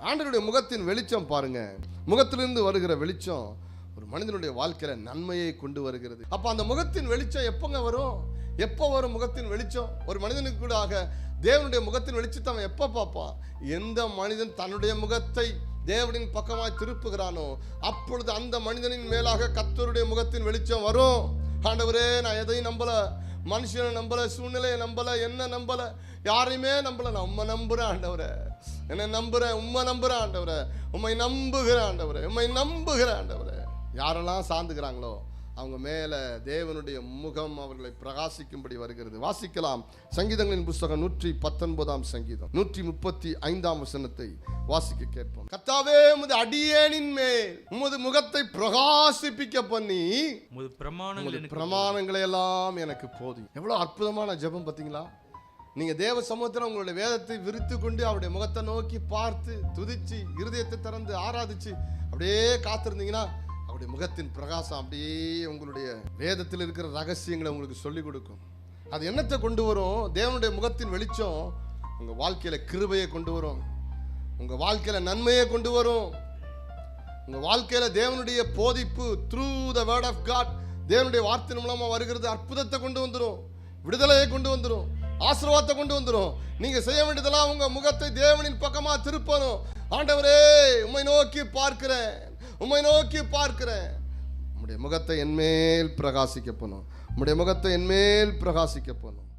ஆண்டவருடைய முகத்தின் வெளிச்சம் பாருங்க, முகத்திலிருந்து வருகிற வெளிச்சம் ஒரு மனிதனுடைய வாழ்க்கையில நன்மையை கொண்டு வருகிறது. அப்ப அந்த முகத்தின் வெளிச்சம் எப்பங்க வரும்? எப்போ வரும் முகத்தின் வெளிச்சம்? ஒரு மனிதனுக்கு கூட தேவனுடைய முகத்தின் வெளிச்சத்தை அவன் எப்ப பார்ப்பான்? எந்த மனிதன் தன்னுடைய முகத்தை தேவனின் பக்கமாய் திருப்புகிறானோ அப்பொழுது அந்த மனிதனின் மேலாக கர்த்தருடைய முகத்தின் வெளிச்சம் வரும். ஆண்டவரே, நான் எதையும் நம்பல, மனுஷனை நம்பல, சூழ்நிலையை நம்பல, என்ன நம்பல, யாரையுமே நம்பல, நான் உம்மை நம்புறேன் ஆண்டவரே, என்ன நம்புறேன், உம்மை நம்புறேன் ஆண்டவரே, உம்மை நம்புகிறேன் ஆண்டவரே, உம்மை நம்புகிறேன் ஆண்டவரே. யாரெல்லாம் சார்ந்துக்கிறாங்களோ அவங்க மேல தேவனுடைய முகம் அவர்களை பிரகாசிக்கும்படி வருகிறது. வாசிக்கலாம். சங்கீதங்களின் புஸ்தகம் 119 சங்கீதம் 135 வசனத்தை வாசிக்க கேட்போம். கர்த்தாவே, உமது அடியேனின் மேல் உமது முகத்தை பிரகாசிப்பிக்க பண்ணி உமது பிரமாணங்களை எல்லாம் எனக்கு போதும். எவ்வளவு அற்புதமான ஜெபம் பார்த்தீங்களா? நீங்க தேவ சமூகத்தில் உங்களுடைய வேதத்தை விரித்து கொண்டு அவருடைய முகத்தை நோக்கி பார்த்து துதிச்சு இருதயத்தை திறந்து ஆராதிச்சு அப்படியே காத்திருந்தீங்கன்னா அவருடைய முகத்தின் பிரகாசம் அப்படியே உங்களுடைய வேதத்தில் இருக்கிற ரகசியங்களை உங்களுக்கு சொல்லிக் கொடுக்கும். அது என்னத்தை கொண்டு வரும்? தேவனுடைய முகத்தின் வெளிச்சம் உங்க வாழ்க்கையில கிருபையை கொண்டு வரும், உங்க வாழ்க்கையில நன்மையை கொண்டு வரும், உங்க வாழ்க்கையில தேவனுடைய போதிப்பு through the word of God, தேவனுடைய வார்த்தையின் மூலமா வருகிறது அற்புதத்தை கொண்டு வந்துடும், விடுதலையை கொண்டு வந்துடும், ஆசீர்வாதத்தை கொண்டு வந்துடும். நீங்க செய்ய வேண்டியதெல்லாம் உங்க முகத்தை தேவனின் பக்கமா திருப்பணும். ஆண்டவரே, உம்மை நோக்கி பார்க்கிறேன், உம்மை நோக்கி பார்க்கிறேன், உம்முடைய முகத்தை என்மேல் பிரகாசிக்க போனோம், உம்முடைய முகத்தை என்மேல் பிரகாசிக்க போனோம்.